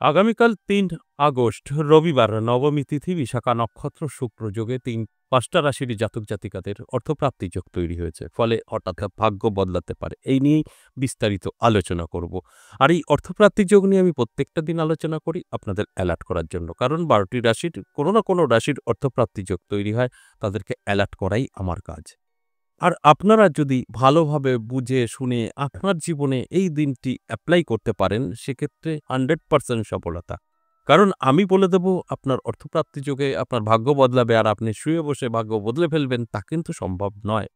আগামীকাল ৩ আগস্ট রবিবার নবমী তিথি বিশাখা নক্ষত্র শুক্র যোগে ৫টা রাশির জাতক জাতিকাদের অর্থপ্রাপ্তি যোগ তৈরি হয়েছে। ফলে হঠাৎ ভাগ্য বদলাতে পারে। এই নিয়েই বিস্তারিত আলোচনা করব। আর এই অর্থপ্রাপ্তি যোগ নিয়ে আমি প্রত্যেকটা দিন আলোচনা করি আপনাদের অ্যালার্ট করার জন্য। কারণ ১২টি রাশির কোনো না কোনো রাশির অর্থপ্রাপ্তি যোগ তৈরি হয়, তাদেরকে অ্যালার্ট করাই আমার কাজ। আর আপনারা যদি ভালোভাবে বুঝে শুনে আপনার জীবনে এই দিনটি এপ্লাই করতে পারেন, সেক্ষেত্রে 100% সফলতা। কারণ আমি বলে দেব আপনার অর্থপ্রাপ্তি যোগে আপনার ভাগ্য বদলাবে আর আপনি শুয়ে বসে ভাগ্য বদলে ফেলবেন, তা কিন্তু সম্ভব নয়।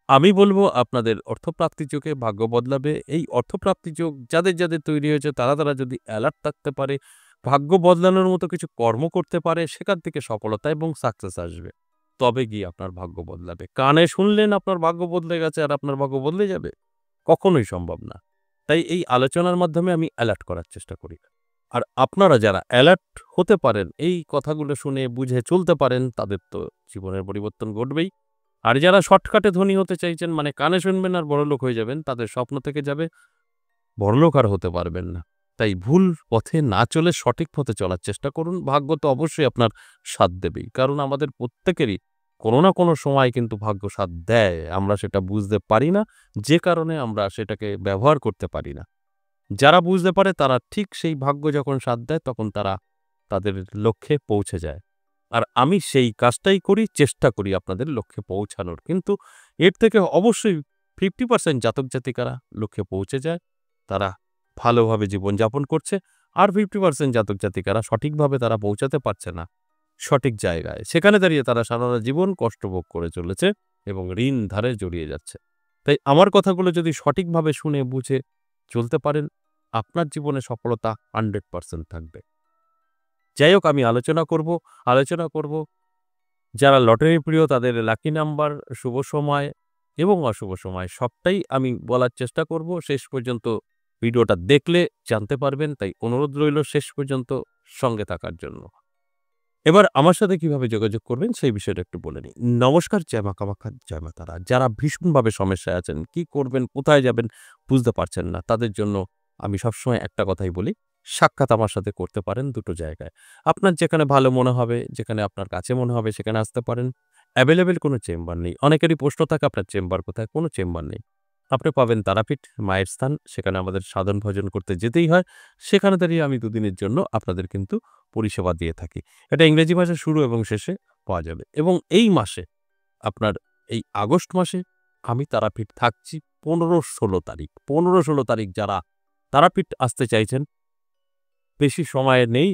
আমি বলব আপনাদের অর্থপ্রাপ্তি যোগে ভাগ্য বদলাবে। এই অর্থপ্রাপ্তি যোগ যাদের তৈরি হয়েছে তারা যদি অ্যালার্ট থাকতে পারে, ভাগ্য বদলানোর মতো কিছু কর্ম করতে পারে, সেখান থেকে সফলতা এবং সাকসেস আসবে। তবে গিয়ে আপনার ভাগ্য বদলাবে। কানে শুনলেন আপনার ভাগ্য বদলে গেছে আর আপনার ভাগ্য বদলে যাবে? কখনোই সম্ভব না। তাই এই আলোচনার মাধ্যমে আমি অ্যালার্ট করার চেষ্টা করি। আর আপনারা যারা অ্যালার্ট হতে পারেন, এই কথাগুলো শুনে বুঝে চলতে পারেন, তাদের তো জীবনের পরিবর্তন ঘটবেই। আর যারা শর্টকাটে ধনী হতে চাইছেন, মানে কানে শুনবেন আর বড়লোক হয়ে যাবেন, তাদের স্বপ্ন থেকে যাবে, বড়লোক আর হতে পারবেন না। তাই ভুল পথে না চলে সঠিক পথে চলার চেষ্টা করুন। ভাগ্য তো অবশ্যই আপনার সাথ দেবেই। কারণ আমাদের প্রত্যেকেরই কোনো না কোনো সময় কিন্তু ভাগ্য সাথ দেয়। আমরা সেটা বুঝতে পারি না, যে কারণে আমরা সেটাকে ব্যবহার করতে পারি না। যারা বুঝতে পারে তারা ঠিক সেই ভাগ্য যখন সাথ দেয়, তখন তারা তাদের লক্ষ্যে পৌঁছে যায়। আর আমি সেই কাজটাই করি, চেষ্টা করি আপনাদের লক্ষ্যে পৌঁছানোর। কিন্তু এর থেকে অবশ্যই 50% জাতক জাতিকারা লক্ষ্যে পৌঁছে যায়। তারা ভালোভাবে জীবনযাপন করছে। আর 50% জাতক জাতিকারা সঠিকভাবে তারা পৌঁছাতে পারছে না সঠিক জায়গায়। সেখানে দাঁড়িয়ে তারা সারাটা জীবন কষ্টভোগ করে চলেছে এবং ঋণ ধারে জড়িয়ে যাচ্ছে। তাই আমার কথাগুলো যদি সঠিকভাবে শুনে বুঝে চলতে পারেন, আপনার জীবনে সফলতা 100% থাকবে। যাই হোক, আমি আলোচনা করব যারা লটারি প্রিয় তাদের লাকি নাম্বার, শুভ সময় এবং অশুভ সময় সবটাই আমি বলার চেষ্টা করব। শেষ পর্যন্ত ভিডিওটা দেখলে জানতে পারবেন। তাই অনুরোধ রইল শেষ পর্যন্ত সঙ্গে থাকার জন্য। এবার আমার সাথে কিভাবে যোগাযোগ করবেন সেই বিষয়টা একটু বলে নিই। নমস্কার, জয় মা কামাখ্যা, জয় মা তারা। যারা ভীষণভাবে সমস্যায় আছেন, কি করবেন, কোথায় যাবেন বুঝতে পারছেন না, তাদের জন্য আমি সবসময় একটা কথাই বলি, সাক্ষাৎ আমার সাথে করতে পারেন ২ টো জায়গায়। আপনার যেখানে ভালো মনে হবে, যেখানে আপনার কাছে মনে হবে সেখানে আসতে পারেন। অ্যাভেইলেবল কোনো চেম্বার নেই। অনেকেরই প্রশ্ন থাকে আপনার চেম্বার কোথায়? কোনো চেম্বার নেই। আপনি পাবেন তারাপীঠ, মায়ের স্থান। সেখানে আমাদের সাধন ভজন করতে যেতেই হয়। সেখানে দাঁড়িয়ে আমি ২ দিনের জন্য আপনাদের কিন্তু পরিষেবা দিয়ে থাকি। এটা ইংরেজি মাসের শুরু এবং শেষে পাওয়া যাবে। এবং এই মাসে আপনার এই আগস্ট মাসে আমি তারাপীঠ থাকছি ১৫-১৬ তারিখ। ১৫-১৬ তারিখ যারা তারাপীঠ আসতে চাইছেন, বেশি সময় নেই,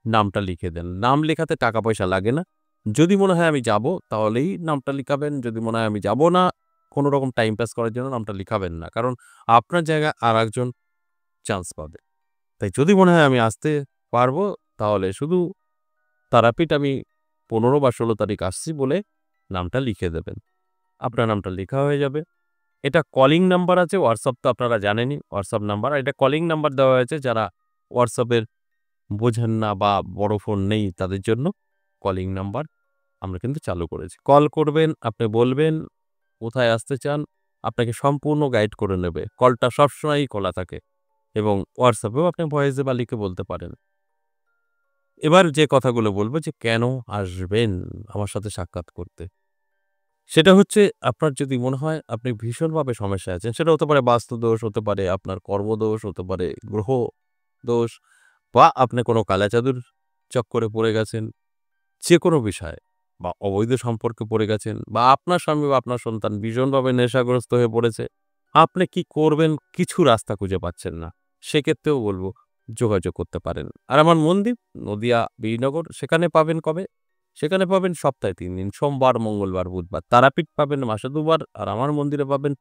নামটা লিখে দেন। নাম লেখাতে টাকা পয়সা লাগে না। যদি মনে হয় আমি যাব, তাহলেই নামটা লিখাবেন। যদি মনে হয় আমি যাব না, কোনো রকম টাইম পাস করার জন্য নামটা লিখাবেন না। কারণ আপনার জায়গায় আরেকজন চান্স পাবে। তাই যদি মনে হয় আমি আসতে পারবো, তাহলে শুধু তারাপীঠ আমি ১৫ বা ১৬ তারিখ আসছি বলে নামটা লিখে দেবেন। আপনার নামটা লেখা হয়ে যাবে। এটা কলিং নাম্বার আছে, WhatsApp তো আপনারা জানেনই, WhatsApp নাম্বার। আর এটা কলিং নাম্বার দেওয়া হয়েছে যারা WhatsApp এর বোঝেন না বা বড় ফোন নেই তাদের জন্য কলিং নাম্বার আমরা কিন্তু চালু করেছি। কল করবেন, আপনি বলবেন কোথায় আসতে চান, আপনাকে সম্পূর্ণ গাইড করে নেবে। কলটা সবসময়ই খোলা থাকে এবং WhatsApp এও আপনি ভয়েসে বা লিখে বলতে পারেন। এবার যে কথাগুলো বলব যে কেন আসবেন আমার সাথে সাক্ষাৎ করতে? সেটা হচ্ছে আপনার যদি মনে হয় আপনি ভীষণভাবে সমস্যায় আছেন, সেটা হতে পারে বাস্তুদোষ, হতে পারে আপনার কর্মদোষ, হতে পারে গ্রহ দোষ বা আপনি কোনো কালাজাদুর চক্করে পড়ে গেছেন, যেকোনো বিষয়ে বা অবৈধ সম্পর্কে পড়ে গেছেন বা আপনার স্বামী বা আপনার সন্তান ভীষণভাবে নেশাগ্রস্ত হয়ে পড়েছে। আপনি কি করবেন কিছু রাস্তা খুঁজে পাচ্ছেন না। সেক্ষেত্রেও বলব যোগাযোগ করতে পারেন। আর আমার মন্দির নদিয়া বীরনগর, সেখানে পাবেন কবে? সেখানে পাবেন সপ্তাহে ৩ দিন, সোমবার, মঙ্গলবার, বুধবার। তারাপীঠ পাবেন মাসে ২ বার আর আমার মন্দিরে পাবেন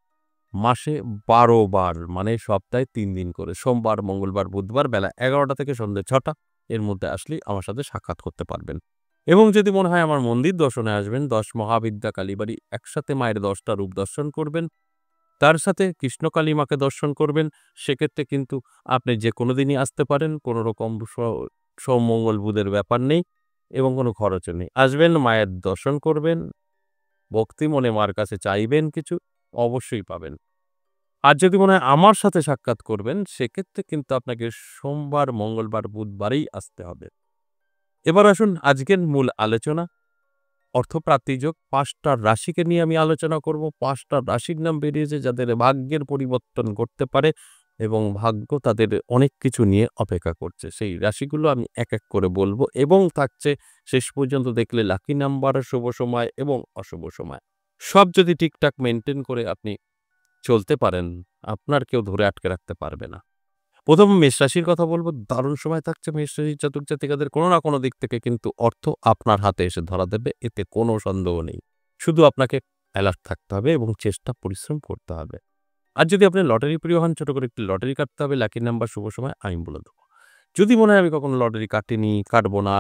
মাসে ১২ বার, মানে সপ্তাহে ৩ দিন করে। সোমবার, মঙ্গলবার, বুধবার বেলা ১১টা থেকে সন্ধ্যে ৬টা এর মধ্যে আসলেই আমার সাথে সাক্ষাৎ করতে পারবেন। এবং যদি মনে হয় আমার মন্দির দর্শনে আসবেন, ১০ মহাবিদ্যা কালীবাড়ি একসাথে মায়ের ১০ টা রূপ দর্শন করবেন, তার সাথে কৃষ্ণকালী মাকে দর্শন করবেন, সেক্ষেত্রে কিন্তু আপনি যেকোনো দিনই আসতে পারেন। কোনো রকম সোম, মঙ্গল, বুধের ব্যাপার নেই এবং কোনো খরচও নেই। আসবেন, মায়ের দর্শন করবেন, ভক্তি মনে মার কাছে চাইবেন কিছু, অবশ্যই পাবেন। আর যদি মনে হয় আমার সাথে সাক্ষাৎ করবেন, সেক্ষেত্রে কিন্তু আপনাকে সোমবার, মঙ্গলবার, বুধবারেই আসতে হবে। এবার আসুন আজকের মূল আলোচনা, অর্থপ্রাপ্তির যোগ। ৫ টা রাশিকে নিয়ে আমি আলোচনা করব। ৫ টা রাশির নাম বেরিয়েছে যাদের ভাগ্যের পরিবর্তন ঘটতে পারে এবং ভাগ্য তাদের অনেক কিছু নিয়ে অপেক্ষা করছে। সেই রাশিগুলো আমি এক, এক করে বলব এবং থাকছে শেষ পর্যন্ত দেখলে লাকি নাম্বার, শুভ সময় এবং অশুভ সময়। সব যদি ঠিকঠাক মেইনটেইন করে আপনি চলতে পারেন, আপনার কেউ ধরে আটকে রাখতে পারবে না। ১ম মেষ রাশির কথা বলব। দারুণ সময় থাকছে মেষ রাশির জাতক জাতিকাদের। কোনো না কোনো দিক থেকে কিন্তু অর্থ আপনার হাতে এসে ধরা দেবে। এতে কোনো সন্দেহ নেই। শুধু আপনাকে অ্যালার্ট থাকতে হবে এবং চেষ্টা পরিশ্রম করতে হবে। আর যদি আপনি লটারি প্রিয় হন, ছোট করে একটি লটারি কাটতে হবে। লাকি নাম্বার, শুভ সময় আমি বলে দেব। যদি মনে হয় আমি কখনো লটারি কাটিনি, কাটবো না,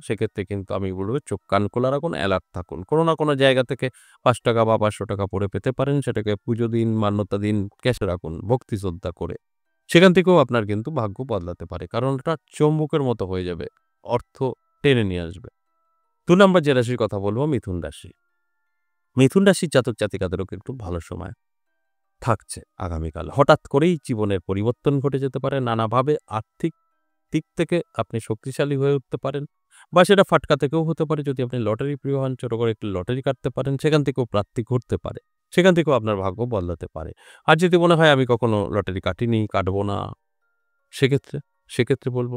সেক্ষেত্রে কিন্তু আমি বলব চোখ কান খোলা রাখুন, অ্যালার্ট থাকুন। কোনো না কোনো জায়গা থেকে ৳৫ বা ৳৫০০ পড়ে পেতে পারেন। সেটাকে পুজো দিন, মান্যতা দিন, ক্যাশে রাখুন ভক্তি শ্রদ্ধা করে। সেখান থেকেও আপনার কিন্তু ভাগ্য বদলাতে পারে। কারণ ওটা চৌম্বকের মতো হয়ে যাবে। অর্থ টেনে নিয়ে আসবে। ২ নাম্বার যে রাশির কথা বলব, মিথুন রাশি। মিথুন রাশির জাতক জাতিকাদেরও কিন্তু ভালো সময় থাকছে আগামীকাল। হঠাৎ করেই জীবনের পরিবর্তন ঘটে যেতে পারে। নানাভাবে আর্থিক দিক থেকে আপনি শক্তিশালী হয়ে উঠতে পারেন বা সেটা ফাটকা থেকেও হতে পারে। যদি আপনি লটারি প্রিয় হন, ছোট করে একটি লটারি কাটতে পারেন, সেখান থেকেও প্রাপ্তি ঘটতে পারে। সেখান থেকেও আপনার ভাগ্য বদলাতে পারে। আর যদি মনে হয় আমি কখনো লটারি কাটিনি, কাটবো না, সেক্ষেত্রে সেক্ষেত্রে বলব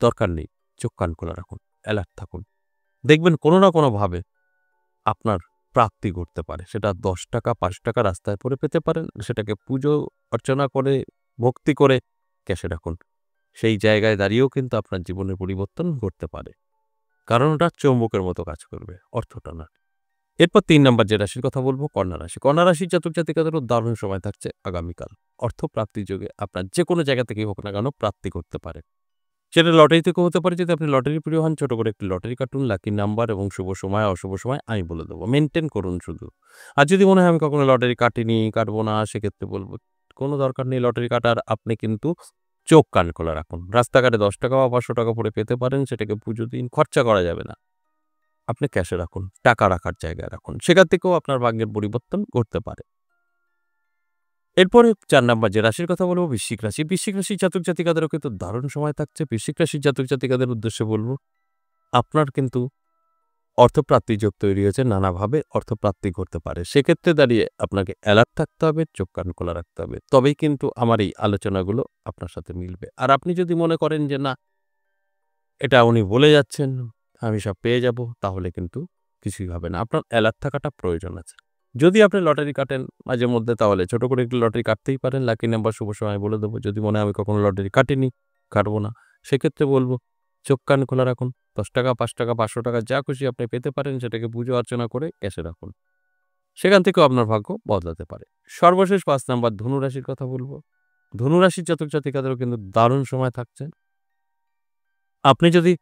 দরকার নেই। চোখ কান খোলা রাখুন, অ্যালার্ট থাকুন। দেখবেন কোনো না কোনোভাবে আপনার প্রাপ্তি ঘটতে পারে। সেটা ৳১০ ৳৫ রাস্তায় পড়ে পেতে পারেন। সেটাকে পুজো অর্চনা করে, ভক্তি করে ক্যাশে রাখুন। সেই জায়গায় দাঁড়িয়েও কিন্তু আপনার জীবনের পরিবর্তন ঘটতে পারে। কারণ ওটা চৌম্বকের মতো কাজ করবে অর্থ টানার। এরপর ৩ নাম্বার যে রাশির কথা বলব, কন্যা রাশি। কন্যা রাশির জাতক জাতিকাদেরও দারুণ সময় থাকছে আগামীকাল। অর্থ প্রাপ্তির যোগে আপনার যেকোনো জায়গা থেকেই হোক না কেন প্রাপ্তি করতে পারে। সেটা লটারি থেকেও হতে পারে। যদি আপনি লটারি প্রিয় হন, ছোট করে একটি লটারি কাটুন। লাকি নাম্বার এবং শুভ সময়, অশুভ সময় আমি বলে দেব। মেইনটেইন করুন শুধু। আর যদি মনে হয় আমি কখনো লটারি কাটিনি, কাটবো না, সেক্ষেত্রে বলব কোনো দরকার নেই লটারি কাটার। আপনি কিন্তু চোখ কান খোলা রাখুন। রাস্তাঘাটে ৳১০ বা ৳৫০০ পড়ে পেতে পারেন। সেটাকে পুজো দিন, খরচা করা যাবে না। আপনি ক্যাশে রাখুন, টাকা রাখার জায়গায় রাখুন। সেখান থেকেও আপনার ভাগ্যের পরিবর্তন ঘটতে পারে। এরপরে ৪ নাম্বার যে রাশির কথা বলব, বৃশ্চিক রাশি। বৃশ্চিক রাশির জাতক জাতিকাদেরও কিন্তু দারুণ সময় থাকছে। বৃশ্চিক রাশির জাতক জাতিকাদের উদ্দেশ্যে বলব, আপনার কিন্তু অর্থপ্রাপ্তির যোগ তৈরি হয়েছে। নানাভাবে অর্থপ্রাপ্তি ঘটতে পারে। সেক্ষেত্রে দাঁড়িয়ে আপনাকে অ্যালার্ট থাকতে হবে, চোখ কান খোলা রাখতে হবে। তবেই কিন্তু আমার এই আলোচনাগুলো আপনার সাথে মিলবে। আর আপনি যদি মনে করেন যে না, এটা উনি বলে যাচ্ছেন, আমি সব পেয়ে যাব, তাহলে কিন্তু কিছুই হবে না। আপনার অ্যালার্ট থাকাটা প্রয়োজন আছে। যদি আপনি লটারি কাটেন মাঝে মধ্যে, তাহলে ছোট করে একটু লটারি কাটতেই পারেন। লাকি নাম্বার, শুভ সময় বলে দেব। যদি মনে হয় আমি কখনো লটারি কাটিনি, কাটবো না, সেক্ষেত্রে বলব চোখ কান খোলা রাখুন। ৳১০ ৳৫ ৳৫০০ যা খুশি আপনি পেতে পারেন। সেটাকে পুজো অর্চনা করে ক্যাশে রাখুন। সেখান থেকেও আপনার ভাগ্য বদলাতে পারে। সর্বশেষ ৫ নাম্বার ধনু রাশির কথা বলব। ধনু রাশির জাতক জাতিকাদেরও কিন্তু দারুণ সময় থাকছে। আপনি যদি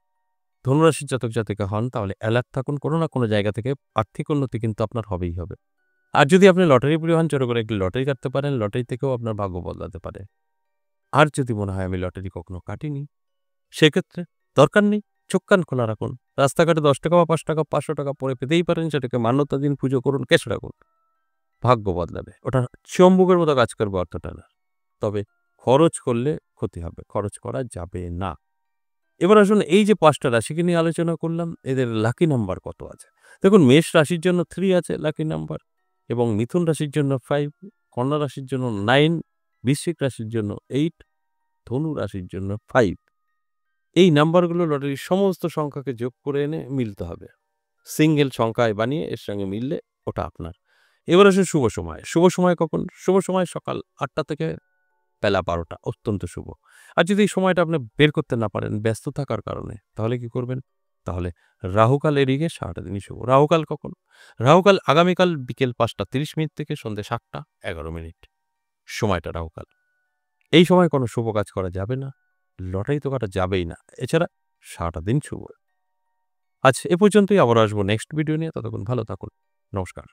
ধনুরাশির জাতক জাতিকা হন, তাহলে অ্যালার্ট থাকুন। কোনো না কোনো জায়গা থেকে আর্থিক উন্নতি কিন্তু আপনার হবেই হবে। আর যদি আপনি লটারি প্রিয় হন, ছোট করে একটি লটারি কাটতে পারেন। লটারি থেকেও আপনার ভাগ্য বদলাতে পারে। আর যদি মনে হয় আমি লটারি কখনো কাটিনি, সেক্ষেত্রে দরকার নেই। চোখ কান খোলা রাখুন। রাস্তাঘাটে ৳১০ বা ৳৫ ৳৫০০ পড়ে পেতেই পারেন। সেটাকে মান্যতা দিন, পুজো করুন, ক্যাশে রাখুন। ভাগ্য বদলাবে। ওটা চম্বুকের মতো কাজ করবে অর্থ টানার। তবে খরচ করলে ক্ষতি হবে। খরচ করা যাবে না। এবার আসুন এই যে ৫ টা রাশিকে নিয়ে আলোচনা করলাম, এদের লাকি নাম্বার কত আছে? দেখুন, মেষ রাশির জন্য ৩ আছে লাকি নাম্বার এবং মিথুন রাশির জন্য ৫, কন্যা রাশির জন্য ৯, বৃশ্চিক রাশির জন্য ৮, ধনু রাশির জন্য ৫। এই নাম্বারগুলো লটারির সমস্ত সংখ্যাকে যোগ করে এনে মিলতে হবে। সিঙ্গেল সংখ্যায় বানিয়ে এর সঙ্গে মিললে ওটা আপনার। এবার আসুন শুভ সময়। শুভ সময় কখন? শুভ সময় সকাল ৮টা থেকে বেলা ১২টা অত্যন্ত শুভ। আর যদি এই সময়টা আপনি বের করতে না পারেন ব্যস্ত থাকার কারণে, তাহলে কি করবেন? তাহলে রাহুকাল এড়িয়ে গিয়ে সারাটা দিনই শুভ। রাহুকাল কখন? রাহুকাল আগামীকাল বিকেল ৫টা ৩০ মিনিট থেকে সন্ধ্যে ৭টা ১১ মিনিট। সময়টা রাহুকাল। এই সময় কোনো শুভ কাজ করা যাবে না। লটারি তো কাটা যাবেই না। এছাড়া সারাটা দিন শুভ। আজ এ পর্যন্তই। আবারও আসবো নেক্সট ভিডিও নিয়ে। ততক্ষণ ভালো থাকুন। নমস্কার।